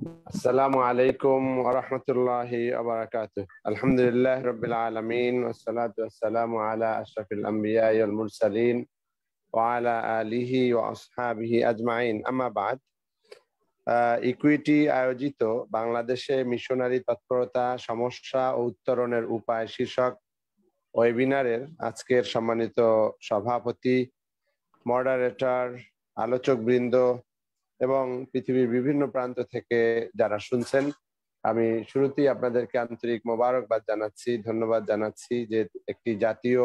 আসসালামু আলাইকুম ওয়া রাহমাতুল্লাহি ওয়া বারাকাতুহু। আলহামদুলিল্লাহি রাব্বিল আলামিন ওয়াস সালাতু ওয়াস সালামু আলা আশরাফিল আমবিয়া ওয়াল মুরসালিন ওয়া আলা আলিহি ওয়া আসহাবিহি আজমাইন। আম্মা বাদ। ইকুইটি আয়োজিত বাংলাদেশে মিশনারি তৎপরতা, সমস্যা ও উত্তরণের উপায় শীর্ষক ওয়েবিনারের আজকের সম্মানিত সভাপতি, মডারেটর, আলোচকবৃন্দ এবং পৃথিবীর বিভিন্ন প্রান্ত থেকে যারা শুনছেন, আমি শুরুতেই আপনাদেরকে আন্তরিক মোবারকবাদ জানাচ্ছি, ধন্যবাদ জানাচ্ছি যে একটি জাতীয়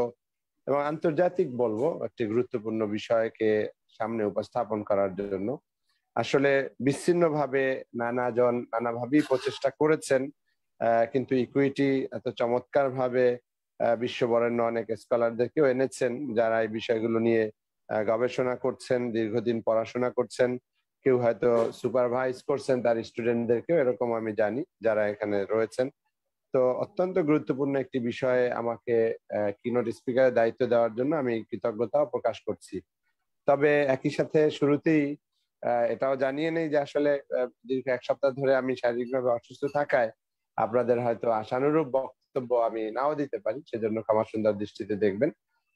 এবং আন্তর্জাতিক বলবো একটি গুরুত্বপূর্ণ বিষয়কে সামনে উপস্থাপন করার জন্য। আসলে বিচ্ছিন্নভাবে নানাজন নানাভাবেই প্রচেষ্টা করেছেন, কিন্তু ইকুইটি এত চমৎকার ভাবে বিশ্ববরেণ্য অনেক স্কলারদেরকেও এনেছেন যারা এই বিষয়গুলো নিয়ে গবেষণা করছেন, দীর্ঘদিন পড়াশোনা করছেন, কেউ হয়তো সুপারভাইজ করছেন তার স্টুডেন্টদেরকেও, এরকম আমি জানি যারা এখানে রয়েছেন। তো অত্যন্ত গুরুত্বপূর্ণ একটি বিষয়ে আমাকে কিনোট স্পিকারের দায়িত্ব দেওয়ার জন্য আমি কৃতজ্ঞতাও প্রকাশ করছি। তবে একই সাথে শুরুতেই এটাও জানিয়ে নেই যে আসলে দীর্ঘ এক সপ্তাহ ধরে আমি শারীরিকভাবে অসুস্থ থাকায় আপনাদের হয়তো আশানুরূপ বক্তব্য আমি নাও দিতে পারি, সেজন্য ক্ষমা সুন্দর দৃষ্টিতে দেখবেন।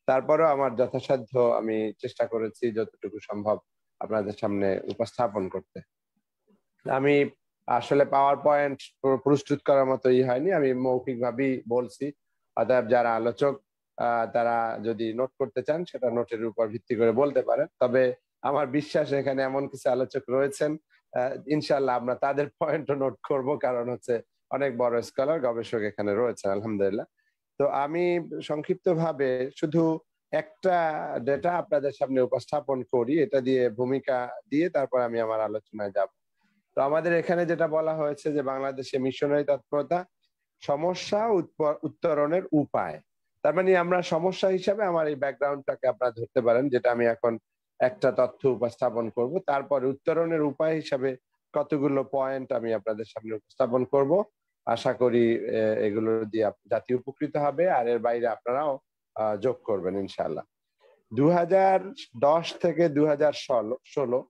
তারপরেও আমার যথাসাধ্য আমি চেষ্টা করেছি যতটুকু সম্ভব আপনাদের সামনে উপস্থাপন করতে। আমি আসলে পাওয়ার পয়েন্ট প্রস্তুত করার মতো হয়নি, আমি মৌখিক ভাবেই বলছি। অতএব যারা আলোচক তারা যদি নোট করতে চান সেটা নোটের উপর ভিত্তি করে বলতে পারেন। তবে আমার বিশ্বাস এখানে এমন কিছু আলোচক রয়েছেন, ইনশাল্লাহ আমরা তাদের পয়েন্টও নোট করব, কারণ হচ্ছে অনেক বড় স্কলার গবেষক এখানে রয়েছেন আলহামদুলিল্লাহ। তো আমি সংক্ষিপ্ত ভাবে শুধু একটা ডেটা আপনাদের সামনে উপস্থাপন করি, এটা দিয়ে ভূমিকা দিয়ে তারপর আমি আমার আলোচনায় যাব। তো আমাদের এখানে যেটা বলা হয়েছে যে বাংলাদেশে মিশনারি তৎপরতা, সমস্যা উত্তরণের উপায়। তার মানে আমরা সমস্যা হিসাবে আমার এই ব্যাকগ্রাউন্ডটাকে আপনারা ধরতে পারেন, যেটা আমি এখন একটা তথ্য উপস্থাপন করব, তারপর উত্তরণের উপায় হিসাবে কতগুলো পয়েন্ট আমি আপনাদের সামনে উপস্থাপন করব। আশা করি এগুলো দিয়ে জাতি উপকৃত হবে, আর এর বাইরে আপনারাও যোগ করবেন ইনশাআল্লাহ। 2010 থেকে 2016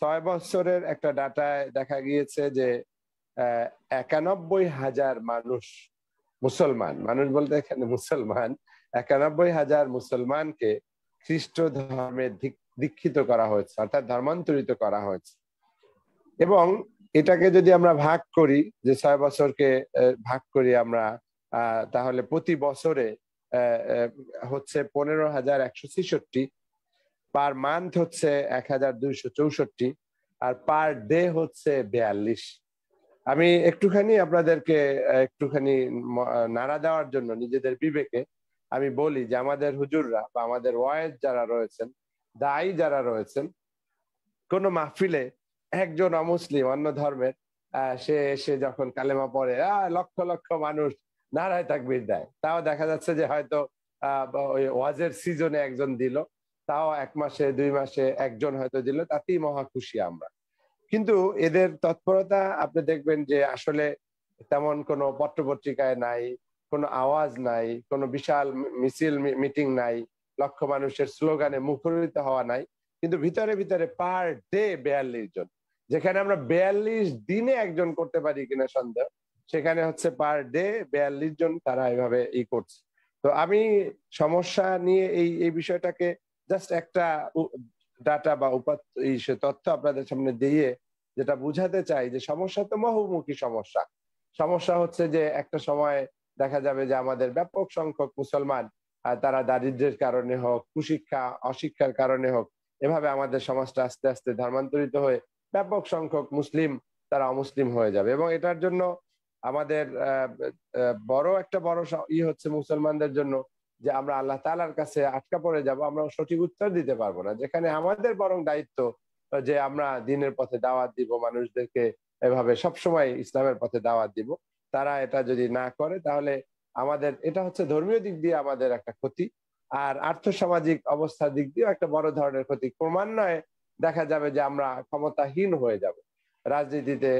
6 বছরের একটা ডাটায় দেখা গিয়েছে যে 91,000 মানুষ, মুসলমান মানুষ বলতে এখানে মুসলমান, 91,000 মুসলমানকে খ্রিস্ট ধর্মে দীক্ষিত করা হয়েছে, অর্থাৎ ধর্মান্তরিত করা হয়েছে। এবং এটাকে যদি আমরা ভাগ করি, যে 6 বছরকে ভাগ করি আমরা, তাহলে প্রতি বছরে হচ্ছে 15,166, পার মান্থ হচ্ছে 1,264, আর পার ডে হচ্ছে 42। আমি একটুখানি আপনাদেরকে একটুখানি নাড়া দেওয়ার জন্য নিজেদের বিবেকে আমি বলি যে আমাদের হুজুররা বা আমাদের ওয়াইজ যারা রয়েছেন, দায়ী যারা রয়েছেন, কোন মাহফিলে একজন অমুসলিম অন্য ধর্মের সে এসে যখন কালেমা পড়ে লক্ষ লক্ষ মানুষ নারায় তাকবীর দেয়, তাও দেখা যাচ্ছে যে হয়তো ওই ওয়াজের সিজনে একজন দিল, তাও 1 মাসে 2 মাসে একজন হয়তো দিল, তাতেই মহা খুশি আমরা। কিন্তু এদের তৎপরতা আপনি দেখবেন যে আসলে তেমন কোনো পত্রপত্রিকায় নাই, কোনো আওয়াজ নাই, কোনো বিশাল মিছিল মিটিং নাই, লক্ষ মানুষের স্লোগানে মুখরিত হওয়া নাই, কিন্তু ভিতরে ভিতরে পার ডে 42 জন। যেখানে আমরা 42 দিনে একজন করতে পারি কিনা সন্দেহ, সেখানে হচ্ছে পার ডে 42 জন তারা এভাবে করছে। তো আমি সমস্যা নিয়ে এই বিষয়টাকে জাস্ট একটা ডাটা বা তথ্য আপনাদের সামনে দিয়ে যেটা বুঝাতে চাই যে সমস্যা তো বহুমুখী সমস্যা। সমস্যা হচ্ছে যে একটা সময় দেখা যাবে যে আমাদের ব্যাপক সংখ্যক মুসলমান তারা দারিদ্র্যের কারণে হোক, কুশিক্ষা অশিক্ষার কারণে হোক, এভাবে আমাদের সমাজটা আস্তে আস্তে ধর্মান্তরিত হয়ে ব্যাপক সংখ্যক মুসলিম তারা অমুসলিম হয়ে যাবে। এবং এটার জন্য আমাদের বড় হচ্ছে মুসলমানদের জন্য যে আমরা আল্লাহ তাআলার কাছে আটকা পড়ে যাব, আমরা সঠিক উত্তর দিতে পারবো না। যেখানে আমাদের বরং দায়িত্ব যে আমরা দ্বীনের পথে দাওয়াত দিব, মানুষদেরকে এভাবে সবসময় ইসলামের পথে দাওয়াত দিব। তারা এটা যদি না করে তাহলে আমাদের এটা হচ্ছে ধর্মীয় দিক দিয়ে আমাদের একটা ক্ষতি, আর আর্থসামাজিক অবস্থার দিক দিয়ে একটা বড় ধরনের ক্ষতি। ক্রমান্বয়ে দেখা যাবে যে আমরা ক্ষমতাহীন হয়ে যাব, রাজনীতিতে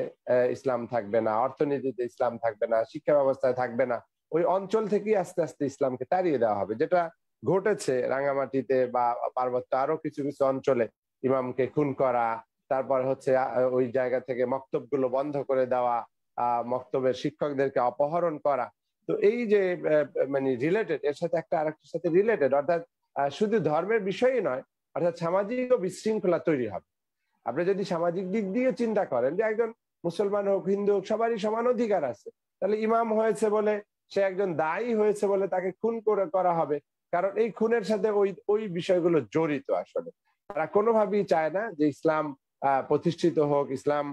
ইসলাম থাকবে না, অর্থনীতিতে ইসলাম থাকবে না, শিক্ষা ব্যবস্থায় থাকবে না, ওই অঞ্চল থেকেই আস্তে আস্তে ইসলামকে তাড়িয়ে দেওয়া হবে, যেটা ঘটেছে রাঙামাটিতে বা পার্বত্য আরো কিছু কিছু অঞ্চলে। ইমামকে খুন করা, তারপর হচ্ছে ওই জায়গা থেকে মক্তবগুলো বন্ধ করে দেওয়া, মক্তবের শিক্ষকদেরকে অপহরণ করা। তো এই যে মানে রিলেটেড, এর সাথে একটা আরেকটার সাথে রিলেটেড, অর্থাৎ শুধু ধর্মের বিষয়ই নয়, অর্থাৎ সামাজিক ও বিশৃঙ্খলা তৈরি হবে। আপনি যদি সামাজিক দিক দিয়ে চিন্তা করেন যে একজন মুসলমান হোক, হিন্দু হোক, সবারই সমান অধিকার আছে, তাহলে ইমাম হয়েছে বলে, সে একজন দায়ী হয়েছে বলে তাকে খুন করা হবে, কারণ এই খুনের সাথে ওই ওই বিষয়গুলো জড়িত। আসলে তারা কোনোভাবেই চায় না যে ইসলাম প্রতিষ্ঠিত হোক, ইসলাম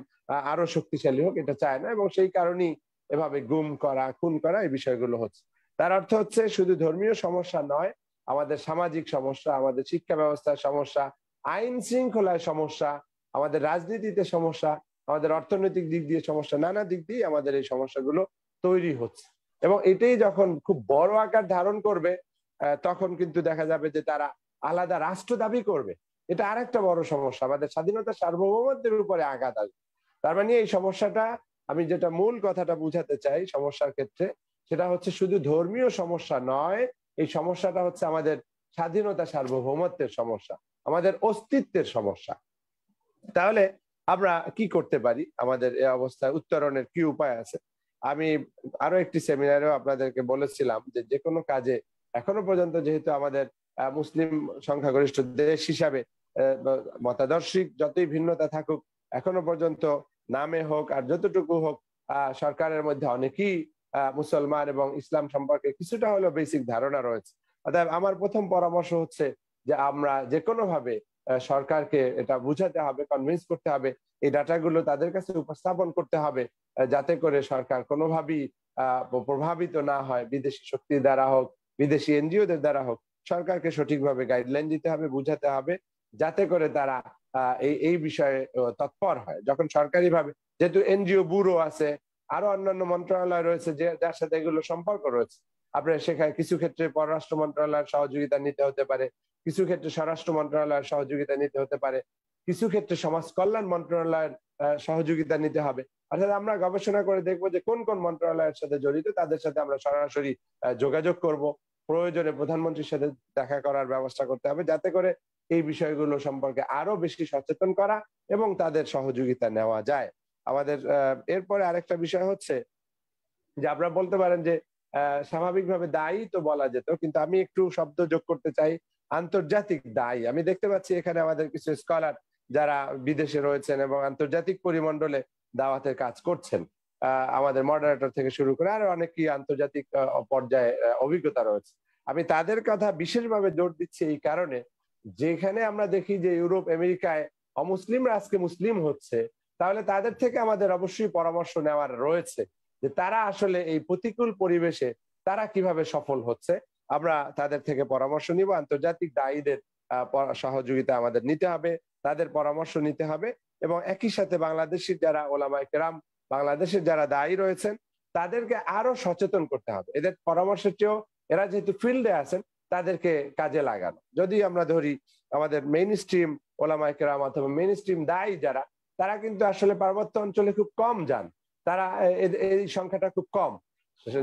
আরো শক্তিশালী হোক, এটা চায় না, এবং সেই কারণেই এভাবে গুম করা, খুন করা এই বিষয়গুলো হচ্ছে। তার অর্থ হচ্ছে শুধু ধর্মীয় সমস্যা নয়, আমাদের সামাজিক সমস্যা, আমাদের শিক্ষা ব্যবস্থার সমস্যা, আইন শৃঙ্খলায় সমস্যা, আমাদের রাজনীতিতে সমস্যা, আমাদের অর্থনৈতিক দিক দিয়ে সমস্যা, নানা দিক দিয়ে আমাদের এই সমস্যাগুলো তৈরি হচ্ছে। এবং এটাই যখন খুব বড় আকার ধারণ করবে, তখন কিন্তু দেখা যাবে যে তারা আলাদা রাষ্ট্র দাবি করবে। এটা আরেকটা বড় সমস্যা, আমাদের স্বাধীনতা সার্বভৌমত্বের উপরে আঘাত আসবে। তার মানে এই সমস্যাটা, আমি যেটা মূল কথাটা বুঝাতে চাই সমস্যার ক্ষেত্রে, সেটা হচ্ছে শুধু ধর্মীয় সমস্যা নয়, এই সমস্যাটা হচ্ছে আমাদের স্বাধীনতা সার্বভৌমত্বের সমস্যা, আমাদের অস্তিত্বের সমস্যা। তাহলে আমরা কি করতে পারি, আমাদের এই অবস্থায় উত্তরণের কি উপায় আছে? আমি আরো একটি সেমিনারেও আপনাদেরকে বলেছিলাম যে যে কোনো কাজে এখনো পর্যন্ত, যেহেতু আমাদের মুসলিম সংখ্যাগরিষ্ঠ দেশ হিসাবে মতাদর্শিক যতই ভিন্নতা থাকুক, এখনো পর্যন্ত নামে হোক আর যতটুকু হোক, সরকারের মধ্যে অনেকেই মুসলমান এবং ইসলাম সম্পর্কে কিছুটা হলেও বেসিক ধারণা রয়েছে। অর্থাৎ আমার প্রথম পরামর্শ হচ্ছে যে আমরা যে কোনো ভাবে সরকারকে এটা বুঝাতে হবে, কনভিন্স করতে হবে, এই ডাটাগুলো তাদের কাছে উপস্থাপন করতে হবে, যাতে করে সরকার কোনোভাবেই প্রভাবিত না হয়, বিদেশি শক্তির দ্বারা হোক, বিদেশি এনজিওদের দ্বারা হোক। সরকারকে সঠিকভাবে গাইডলাইন দিতে হবে, বুঝাতে হবে, যাতে করে তারা এই এই বিষয়ে তৎপর হয়। যখন সরকারি ভাবে, যেহেতু এনজিও ব্যুরো আছে, আরো অন্যান্য মন্ত্রণালয় রয়েছে যে যার সাথে এগুলো সম্পর্ক রয়েছে, আপনার সেখানে কিছু ক্ষেত্রে পররাষ্ট্র মন্ত্রণালয়ের সহযোগিতা নিতে হতে পারে, কিছু ক্ষেত্রে স্বরাষ্ট্র মন্ত্রণালয়ের সহযোগিতা নিতে হতে পারে, কিছু ক্ষেত্রে সমাজ কল্যাণ মন্ত্রণালয়ের সহযোগিতা নিতে হবে। অর্থাৎ আমরা গবেষণা করে দেখবো যে কোন কোন মন্ত্রণালয়ের সাথে জড়িত, তাদের সাথে আমরা সরাসরি যোগাযোগ করব। প্রয়োজনে প্রধানমন্ত্রীর সাথে দেখা করার ব্যবস্থা করতে হবে, যাতে করে এই বিষয়গুলো সম্পর্কে আরো বেশি সচেতন করা এবং তাদের সহযোগিতা নেওয়া যায়। আমাদের এরপরে আরেকটা বিষয় হচ্ছে যে আপনারা বলতে পারেন যে স্বাভাবিকভাবে দায়ী তো বলা যেত, কিন্তু আমি একটু শব্দ যোগ করতে চাই, আন্তর্জাতিক দায়ী। আমি দেখতে পাচ্ছি এখানে আমাদের কিছু স্কলার যারা বিদেশে রয়েছেন এবং আন্তর্জাতিক পরিমণ্ডলে দাওয়াতের কাজ করছেন, আমাদের মডারেটর থেকে শুরু করে আরো অনেকেই আন্তর্জাতিক পর্যায়ে অভিজ্ঞতা রয়েছে। আমি তাদের কথা বিশেষভাবে জোর দিচ্ছি এই কারণে, যেখানে আমরা দেখি যে ইউরোপ আমেরিকায় অমুসলিমরা আজকে মুসলিম হচ্ছে, তাহলে তাদের থেকে আমাদের অবশ্যই পরামর্শ নেওয়ার রয়েছে যে তারা আসলে এই প্রতিকূল পরিবেশে তারা কিভাবে সফল হচ্ছে। আমরা তাদের থেকে পরামর্শ নিব, আন্তর্জাতিক দায়ীদের সহযোগিতা আমাদের নিতে হবে, তাদের পরামর্শ নিতে হবে, এবং একই সাথে বাংলাদেশের যারা ওলামায়ে কেরাম, বাংলাদেশের যারা দায়ী রয়েছেন, তাদেরকে আরো সচেতন করতে হবে। এদের পরামর্শের চেয়েও এরা যেহেতু ফিল্ডে আছেন, তাদেরকে কাজে লাগানো। যদি আমরা ধরি আমাদের মেইন স্ট্রিম ওলামায়ে কেরাম অথবা মেইন স্ট্রিম দায়ী যারা, তারা কিন্তু আসলে পার্বত্য অঞ্চলে খুব কম যান, তারা এই সংখ্যাটা খুব কম,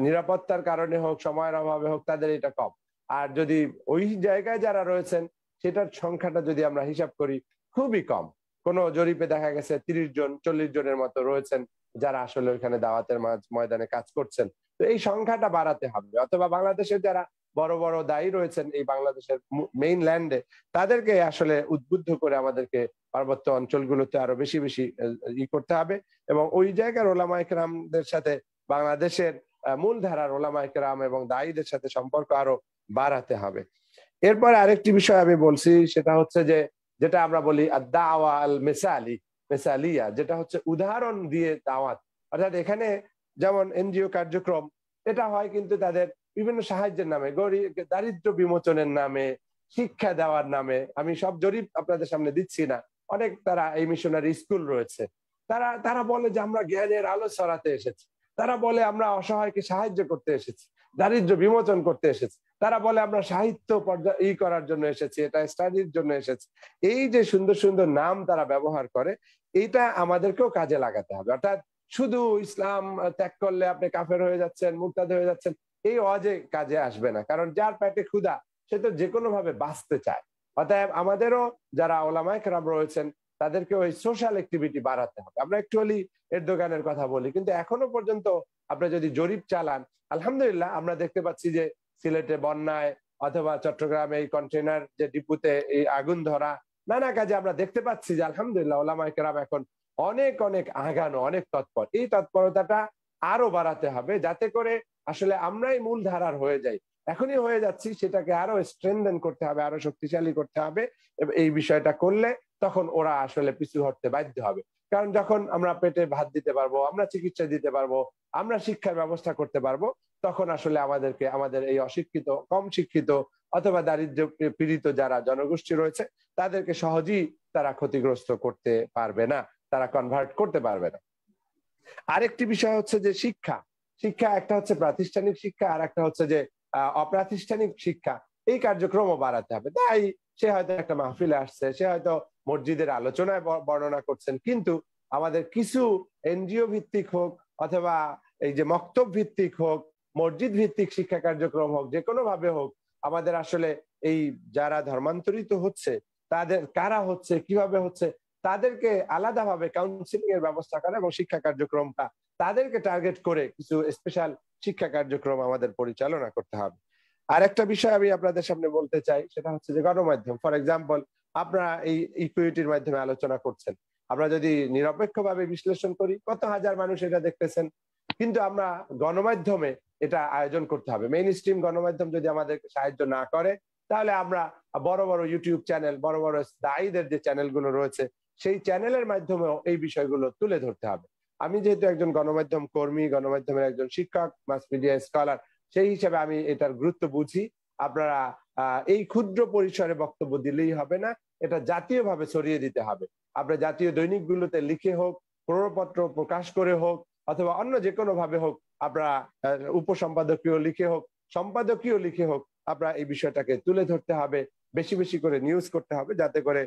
নিরাপত্তার কারণে হোক, সময়ের অভাবে হোক, তাদের এটা কম। আর যদি ওই জায়গায় যারা রয়েছেন, সেটার সংখ্যাটা যদি আমরা হিসাব করি, খুবই কম। কোন জরিপে দেখা গেছে 30 জন 40 জনের মতো রয়েছেন যারা আসলে ওইখানে দাওয়াতের ময়দানে কাজ করছেন। তো এই সংখ্যাটা বাড়াতে হবে, অথবা বাংলাদেশের যারা বড় বড় দায়ী রয়েছেন এই বাংলাদেশের মেইন ল্যান্ডে, তাদেরকে আসলে উদ্বুদ্ধ করে আমাদেরকে পার্বত্য অঞ্চলগুলোতে আরো বেশি বেশি করতে হবে, এবং ওই জায়গার ওলামায়ে কেরামদের সাথে বাংলাদেশের মূলধারার ওলামায়ে কেরাম এবং দায়ীদের সাথে সম্পর্ক আরো বাড়াতে হবে। এরপরে আরেকটি বিষয় আমি বলছি, সেটা হচ্ছে যে যেটা আমরা বলি দাওয়া আল মেসালিয়া, যেটা হচ্ছে উদাহরণ দিয়ে দাওয়াত। অর্থাৎ এখানে যেমন এনজিও কার্যক্রম, এটা হয় কিন্তু তাদের বিভিন্ন সাহায্যের নামে, গরিব দারিদ্র বিমোচনের নামে, শিক্ষা দেওয়ার নামে। আমি সব জরিপ আপনাদের সামনে দিচ্ছি না, অনেক তারা এই মিশনারি স্কুল রয়েছে, তারা তারা বলে যে আমরা জ্ঞানের আলো ছড়াতে এসেছি, তারা বলে আমরা অসহায়কে সাহায্য করতে এসেছি, দারিদ্র বিমোচন করতে এসেছি, তারা বলে আমরা সাহিত্য করার জন্য এসেছি, এটা স্টাডির জন্য এসেছি। এই যে সুন্দর সুন্দর নাম তারা ব্যবহার করে, এইটা আমাদেরকেও কাজে লাগাতে হবে। অর্থাৎ শুধু ইসলাম ত্যাগ করলে আপনি কাফের হয়ে যাচ্ছেন, মুরতাদ হয়ে যাচ্ছেন, এই অজে কাজে আসবে না, কারণ যার পেটে ক্ষুধা সে তো যে কোনো ভাবে বাঁচতে চায়। অতএব আমাদেরও যারা ওলামায়ে কেরাম রয়েছেন, তাদেরকে ওই সোশ্যাল অ্যাক্টিভিটি বাড়াতে হবে। আমরা একটুখালি এরদোগানের কথা বলি, কিন্তু এখনো পর্যন্ত আপনারা যদি জরিপ চালান, আলহামদুলিল্লাহ আমরা দেখতে পাচ্ছি যে সিলেটে বন্যায় অথবা চট্টগ্রামে এই কন্টেনার যে ডিপুতে এই আগুন ধরা, নানা কাজে আমরা দেখতে পাচ্ছি যে আলহামদুলিল্লাহ ওলামায়ে কেরাম এখন অনেক অনেক আগানো, অনেক তৎপর। এই তৎপরতাটা আরো বাড়াতে হবে, যাতে করে আসলে আমরাই মূল ধারার হয়ে যাই। এখনই হয়ে যাচ্ছি, সেটাকে আরো স্ট্রেনথেন করতে হবে, আরো শক্তিশালী করতে হবে। এই বিষয়টা করলে তখন ওরা আসলে পিছু হটতে বাধ্য হবে। কারণ যখন আমরা পেটে ভাত দিতে পারবো, আমরা চিকিৎসা দিতে পারবো, আমরা শিক্ষার ব্যবস্থা করতে পারবো, তখন আসলে আমাদেরকে আমাদের এই অশিক্ষিত, কম শিক্ষিত অথবা দারিদ্র্য পীড়িত যারা জনগোষ্ঠী রয়েছে তাদেরকে সহজেই তারা ক্ষতিগ্রস্ত করতে পারবে না, তারা কনভার্ট করতে পারবে না। আরেকটি বিষয় হচ্ছে যে শিক্ষা। শিক্ষা একটা হচ্ছে প্রাতিষ্ঠানিক শিক্ষা, আর একটা হচ্ছে যে অপ্রাতিষ্ঠানিক শিক্ষা। এই কার্যক্রমও বাড়াতে হবে। তাই সে হয়তো একটা মাহফিলে আসছে, সে হয়তো মসজিদের আলোচনায় বর্ণনা করছেন, কিন্তু আমাদের কিছু এনজিও ভিত্তিক হোক অথবা এই যে মক্তব ভিত্তিক হোক, মসজিদ ভিত্তিক শিক্ষা কার্যক্রম হোক, যে কোনো ভাবে হোক, আমাদের আসলে এই যারা ধর্মান্তরিত হচ্ছে তাদের কারা হচ্ছে, কিভাবে হচ্ছে, তাদেরকে আলাদাভাবে কাউন্সিলিং এর ব্যবস্থা করা এবং শিক্ষা কার্যক্রমটা তাদেরকে টার্গেট করে কিছু স্পেশাল শিক্ষা কার্যক্রম আমাদের পরিচালনা করতে হবে। আর একটা বিষয় আমি আপনাদের সামনে বলতে চাই, সেটা হচ্ছে যে গণমাধ্যম। ফর এক্সাম্পল, আপনারা এই ইকুইটির মাধ্যমে আলোচনা করছেন, আমরা যদি নিরপেক্ষভাবে বিশ্লেষণ করি, কত হাজার মানুষ এটা দেখতেছেন। কিন্তু আমরা গণমাধ্যমে এটা আয়োজন করতে হবে। মেইন স্ট্রিম গণমাধ্যম যদি আমাদেরকে সাহায্য না করে, তাহলে আমরা বড় বড় ইউটিউব চ্যানেল, বড় বড় দায়ীদের যে চ্যানেলগুলো রয়েছে, সেই চ্যানেলের মাধ্যমেও এই বিষয়গুলো তুলে ধরতে হবে। আমি যেহেতু একজন গণমাধ্যম কর্মী, গণমাধ্যমের একজন শিক্ষক, মাস মিডিয়া স্কলার, সেই হিসেবে আমি এটার গুরুত্ব বুঝি। আপনারা এই ক্ষুদ্র পরিসরে বক্তব্য দিলেই হবে না, এটা জাতীয়ভাবে ছড়িয়ে দিতে হবে। আপনার জাতীয় দৈনিকগুলোতে লিখে হোক, প্রপত্র প্রকাশ করে হোক, অথবা অন্য যে কোনো ভাবে হোক, আপনারা উপসম্পাদকীয় লিখে হোক, সম্পাদকীয় লিখে হোক, আপনারা এই বিষয়টাকে তুলে ধরতে হবে। বেশি বেশি করে নিউজ করতে হবে, যাতে করে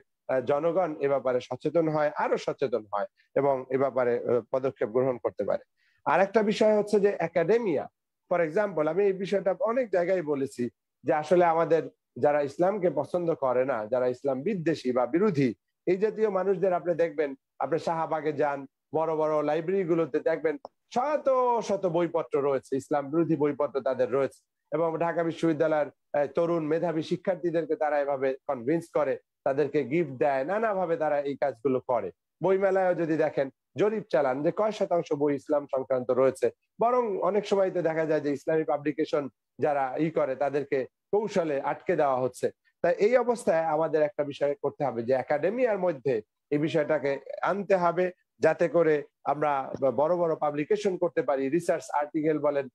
জনগণ এ ব্যাপারে সচেতন হয়, আরো সচেতন হয় এবং এ ব্যাপারে পদক্ষেপ গ্রহণ করতে পারে। আর একটা বিষয় হচ্ছে যে একাডেমিয়া। ফর এক্সাম্পল, আমি এই বিষয়টা অনেক জায়গায় বলেছি যে আসলে আমাদের যারা ইসলামকে পছন্দ করে না, যারা ইসলাম বিদ্বেষী বা বিরোধী, এই জাতীয় মানুষদের আপনি দেখবেন, আপনি শাহবাগে যান, বড় বড় লাইব্রেরি গুলোতে দেখবেন শত শত বইপত্র রয়েছে, ইসলাম বিরোধী বইপত্র তাদের রয়েছে। এবং ঢাকা বিশ্ববিদ্যালয়ের তরুণ মেধাবী শিক্ষার্থীদেরকে তারা এভাবে কনভিন্স করে, তাদেরকে গিফট দেয়, নানাভাবে তারা এই কাজগুলো করে। বইমেলায়ও যদি দেখেন, জরিপ চালান যে কয় শতাংশ বই ইসলাম সংক্রান্ত রয়েছে, বরং অনেক সময় তো দেখা যায় যে ইসলামী পাবলিকেশন যারা করে তাদেরকে কৌশলে আটকে দেওয়া হচ্ছে। তাই এই অবস্থায় আমাদের একটা বিষয় করতে হবে যে একাডেমিয়ার মধ্যে এই বিষয়টাকে আনতে হবে, যাতে করে আমরা বড় বড় পাবলিকেশন করতে পারি। রিসার্চ আর্টিকেল বলেন,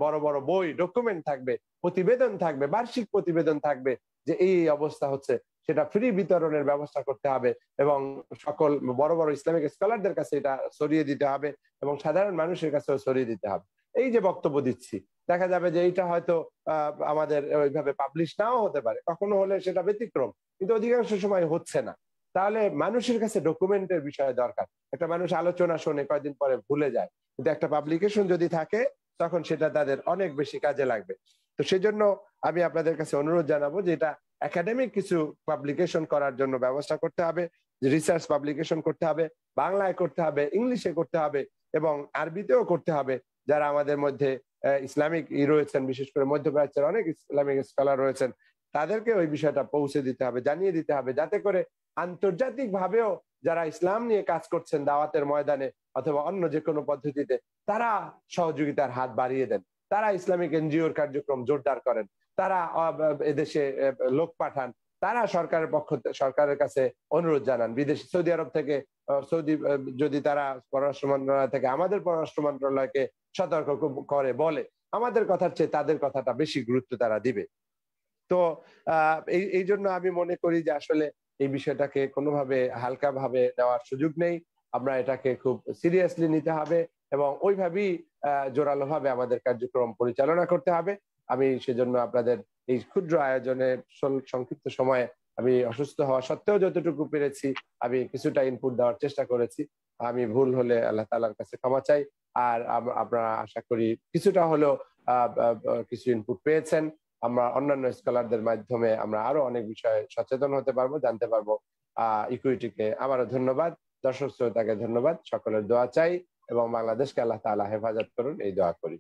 বড় বড় বই, ডকুমেন্ট থাকবে, প্রতিবেদন থাকবে, বার্ষিক প্রতিবেদন থাকবে যে এই অবস্থা হচ্ছে, সেটা ফ্রি বিতরণের ব্যবস্থা করতে হবে এবং সকল বড় বড় ইসলামিক স্কলারদের কাছে এটা ছড়িয়ে দিতে হবে এবং সাধারণ মানুষের কাছেও ছড়িয়ে দিতে হবে। এই যে বক্তব্য দিচ্ছি, দেখা যাবে যে এইটা হয়তো আমাদের ওইভাবে পাবলিশ নাও হতে পারে, কখনো হলে সেটা ব্যতিক্রম, কিন্তু অধিকাংশ সময় হচ্ছে না। তাহলে মানুষের কাছে ডকুমেন্টের বিষয় দরকার। একটা মানুষ আলোচনা শোনে, কয়েকদিন পরে ভুলে যায়, কিন্তু একটা পাবলিকেশন যদি থাকে তখন সেটা তাদের অনেক বেশি কাজে লাগবে। তো সেজন্য আমি আপনাদের কাছে অনুরোধ জানাবো যে এটা একাডেমিক কিছু পাবলিকেশন করার জন্য ব্যবস্থা করতে হবে, রিসার্চ পাবলিকেশন করতে হবে, বাংলায় করতে হবে, ইংলিশে করতে হবে এবং আরবিতেও করতে হবে। যারা আমাদের মধ্যে ইসলামিক রয়েছেন, বিশেষ করে মধ্যপ্রাচ্যের অনেক ইসলামিক স্কলার রয়েছেন, তাদেরকে ওই বিষয়টা পৌঁছে দিতে হবে, জানিয়ে দিতে হবে, যাতে করে আন্তর্জাতিক ভাবেও যারা ইসলাম নিয়ে কাজ করছেন দাওয়াতের ময়দানে অথবা অন্য যে কোনো পদ্ধতিতে, তারা সহযোগিতার হাত বাড়িয়ে দেন, তারা ইসলামিক এনজিওর কার্যক্রম জোরদার করেন, তারা এদেশে লোক পাঠান, তারা সরকারের কাছে অনুরোধ জানান। বিদেশি সৌদি আরব থেকে, সৌদি যদি তারা পররাষ্ট্র মন্ত্রণালয় থেকে আমাদের পররাষ্ট্র মন্ত্রণালয়কে সতর্ক করে বলে, আমাদের কথার চেয়ে তাদের কথাটা বেশি গুরুত্ব তারা দিবে। তো এই জন্য আমি মনে করি যে আসলে এই বিষয়টাকে কোনোভাবে হালকা ভাবে নেওয়ার সুযোগ নেই। আমরা এটাকে খুব সিরিয়াসলি নিতে হবে এবং ওইভাবেই জোরালো ভাবে আমাদের কার্যক্রম পরিচালনা করতে হবে। আমি সেজন্য আপনাদের এই ক্ষুদ্র আয়োজনে সংক্ষিপ্ত সময়ে আমি অসুস্থ হওয়া সত্ত্বেও যতটুকু পেরেছি আমি কিছুটা ইনপুট দেওয়ার চেষ্টা করেছি। আমি ভুল হলে আল্লাহ তাআলার কাছে ক্ষমা চাই। আর আপনারা আশা করি কিছুটা হলেও কিছু ইনপুট পেয়েছেন। আমরা অন্যান্য স্কলারদের মাধ্যমে আমরা আরো অনেক বিষয়ে সচেতন হতে পারবো, জানতে পারবো ইকুইটিকে আবারও ধন্যবাদ, দর্শক শ্রোতাকে ধন্যবাদ, সকলের দোয়া চাই এবং বাংলাদেশকে আল্লাহ তাআলা হেফাজত করুন এই দোয়া করি।